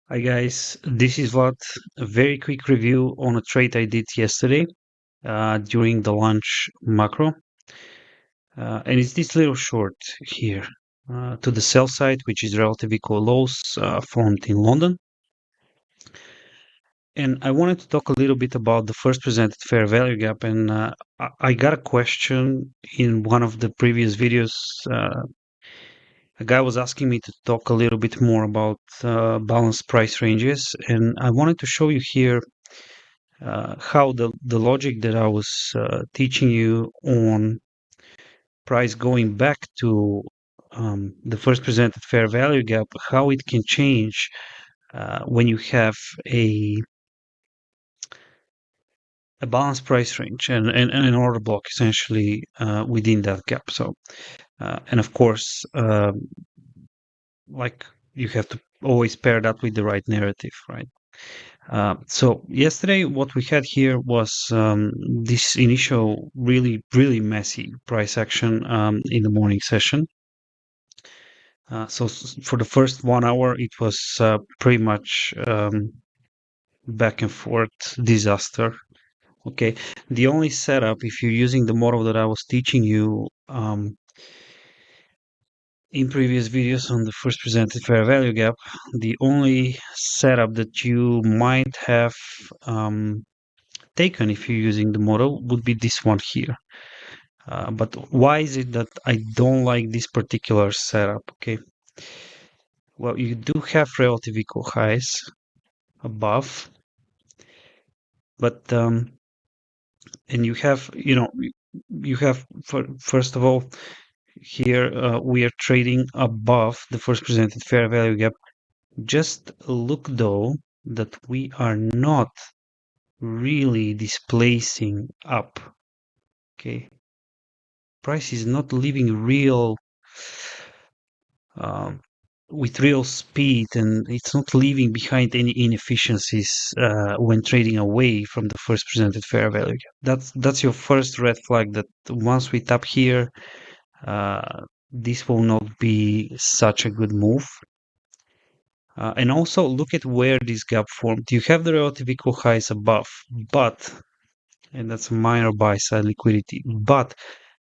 Hi guys, this is what a very quick review on a trade I did yesterday during the lunch macro. And it's this little short here to the sell side, which is relative equal lows formed in London. And I wanted to talk a little bit about the first presented fair value gap. And I got a question in one of the previous videos. A guy was asking me to talk a little bit more about balanced price ranges. And I wanted to show you here how the logic that I was teaching you on price going back to the first presented fair value gap, how it can change when you have a balanced price range and an order block essentially within that gap. So, and of course, like you have to always pair that with the right narrative, right? So yesterday, what we had here was this initial really messy price action in the morning session. So for the first 1 hour, it was pretty much back and forth disaster. Okay, the only setup, if you're using the model that I was teaching you in previous videos on the first presented fair value gap, the only setup that you might have taken if you're using the model would be this one here. But why is it that I don't like this particular setup? Okay, well, you do have relative equal highs above, but and you have, you have first of all here we are trading above the first presented fair value gap. Just look though that we are not really displacing up. Okay, price is not leaving real um, with real speed, and it's not leaving behind any inefficiencies when trading away from the first presented fair value gap. That's your first red flag that once we tap here, this will not be such a good move. And also look at where this gap formed. You have the relative equal highs above, but, and that's minor buy side liquidity, but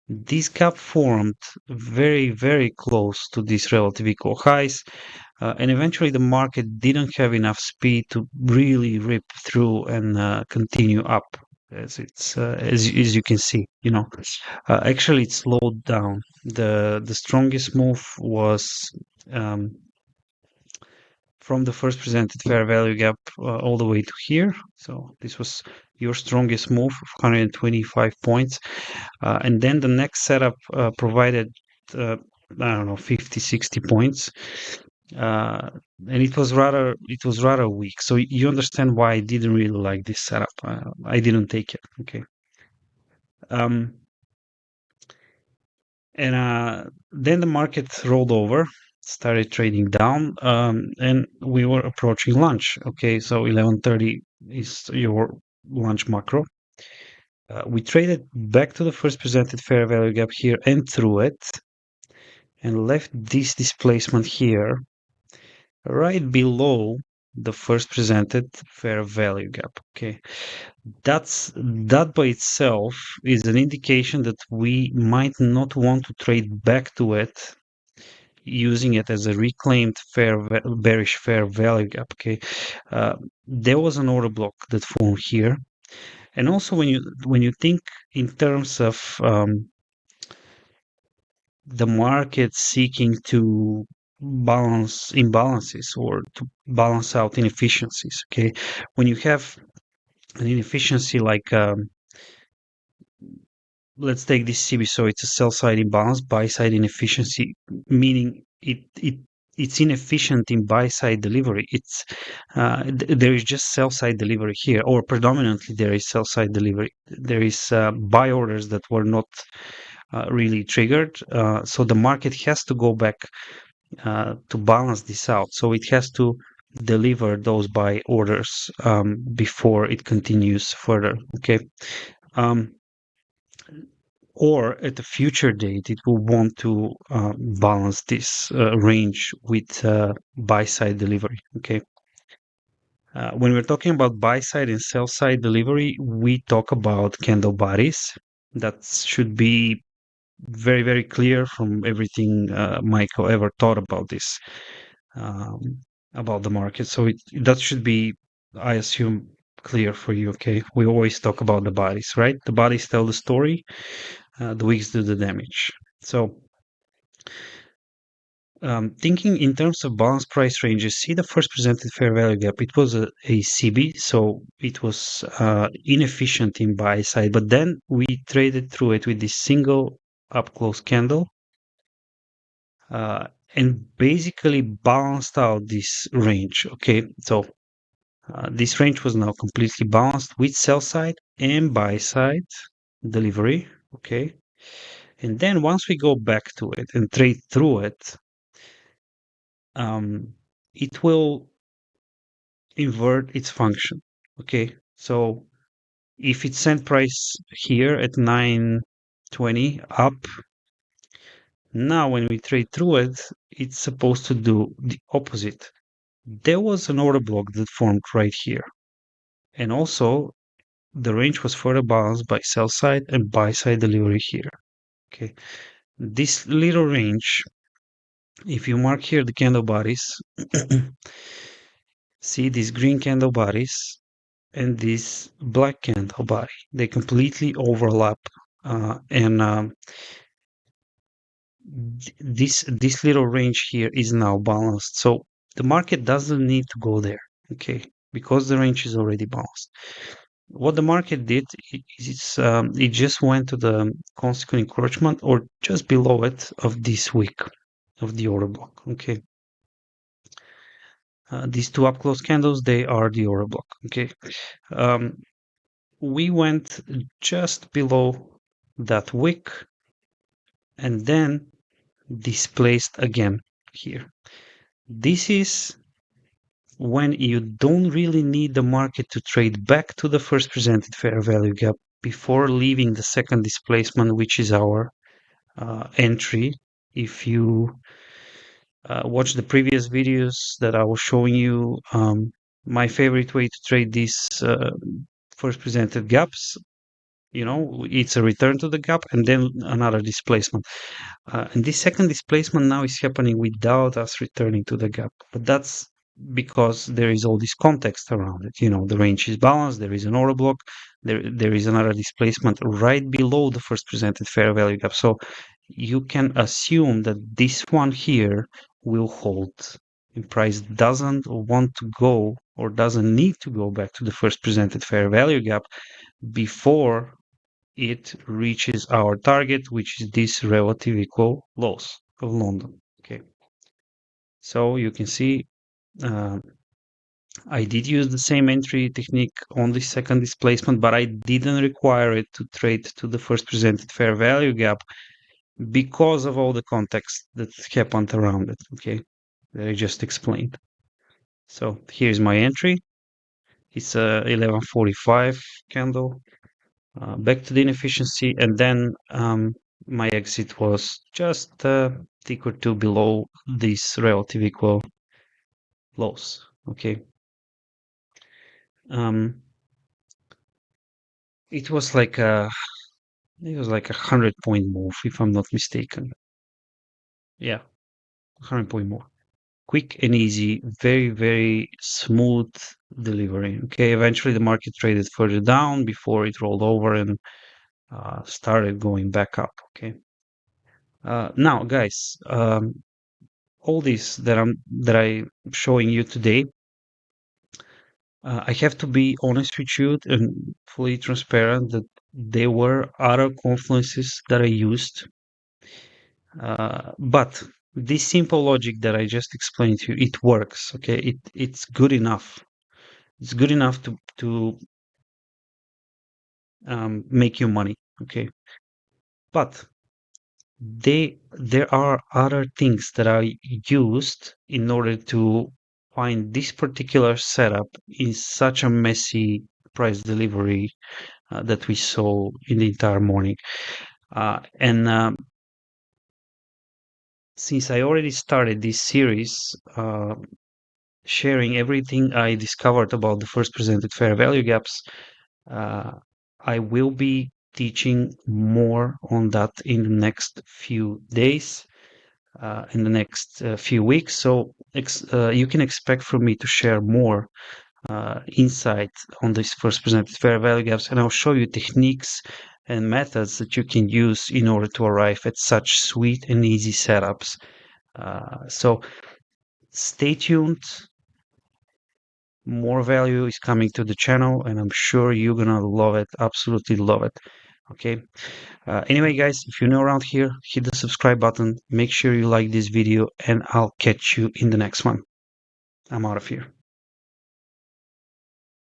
this gap formed very close to these relative equal highs, and eventually the market didn't have enough speed to really rip through and continue up, as it's as you can see. Actually it slowed down. The strongest move was um, from the first presented fair value gap all the way to here. So this was your strongest move of 125 points. And then the next setup provided, I don't know, 50, 60 points. Uh, and it was rather weak. So you understand why I didn't really like this setup. I didn't take it. Okay. Um, and then the market rolled over, started trading down, and we were approaching lunch. Okay, so 11:30 is your lunch macro. We traded back to the first presented fair value gap here and through it, and left this displacement here right below the first presented fair value gap. Okay, that by itself is an indication that we might not want to trade back to it, using it as a reclaimed bearish fair value gap. Okay, there was an order block that formed here, and also when you think in terms of the market seeking to balance imbalances or to balance out inefficiencies. Okay, when you have an inefficiency like let's take this CB, so it's a sell side imbalance, buy side inefficiency, meaning it's inefficient in buy side delivery. It's there is just sell side delivery here, or predominantly there is sell side delivery. There is buy orders that were not really triggered, so the market has to go back to balance this out. So it has to deliver those buy orders before it continues further. Okay. Um, or at a future date, it will want to balance this range with buy side delivery. Okay. When we're talking about buy side and sell side delivery, we talk about candle bodies. That should be very, very clear from everything Michael ever thought about this, um, about the market. So that should be, I assume, clear for you. Okay, we always talk about the bodies, right? The bodies tell the story, the wicks do the damage. So thinking in terms of balanced price ranges, see the first presented fair value gap. It was a CB, so it was inefficient in buy side, but then we traded through it with this single up close candle uh, and basically balanced out this range. Okay, so this range was now completely balanced with sell side and buy side delivery. Okay, and then once we go back to it and trade through it, it will invert its function. Okay, so if it sent price here at 920 up, now when we trade through it, it's supposed to do the opposite. There was an order block that formed right here, and also the range was further balanced by sell side and buy side delivery here. Okay, this little range, if you mark here the candle bodies, see these green candle bodies and this black candle body, they completely overlap, and this little range here is now balanced, so the market doesn't need to go there, okay, because the range is already balanced. What the market did is it just went to the consequent encroachment or just below it of this wick of the order block. Okay, these two up close candles, they are the order block. Okay, um, we went just below that wick and then displaced again here. This is when you don't really need the market to trade back to the first presented fair value gap before leaving the second displacement, which is our entry. If you watch the previous videos that I was showing you, my favorite way to trade these first presented gaps, it's a return to the gap and then another displacement. And this second displacement now is happening without us returning to the gap. But that's because there is all this context around it. The range is balanced, there is an order block, there is another displacement right below the first presented fair value gap. So you can assume that this one here will hold. And price doesn't want to go or doesn't need to go back to the first presented fair value gap before it reaches our target, which is this relative equal loss of London. Okay, so you can see uh, I did use the same entry technique on the second displacement, but I didn't require it to trade to the first presented fair value gap because of all the context that happened around it. Okay, that I just explained. So here's my entry. It's a 1145 candle. Back to the inefficiency, and then my exit was just a tick or two below this relative equal loss. Okay, um, it was like a 100-point move, if I'm not mistaken. Yeah, 100-point move, quick and easy, very very smooth delivery. Okay, eventually the market traded further down before it rolled over and started going back up. Okay. Now, guys, all this that I'm showing you today, I have to be honest with you and fully transparent that there were other confluences that I used, but this simple logic that I just explained to you, it works. Okay, it's good enough. It's good enough to make you money. Okay, but there are other things that I used in order to find this particular setup in such a messy price delivery that we saw in the entire morning. And since I already started this series, sharing everything I discovered about the first presented fair value gaps. I will be teaching more on that in the next few days, in the next few weeks. So you can expect from me to share more insight on these first presented fair value gaps, and I'll show you techniques and methods that you can use in order to arrive at such sweet and easy setups. So stay tuned. More value is coming to the channel, and I'm sure you're gonna love it, absolutely love it. Okay. Anyway, guys, if you're new around here, hit the subscribe button, make sure you like this video, and I'll catch you in the next one. I'm out of here.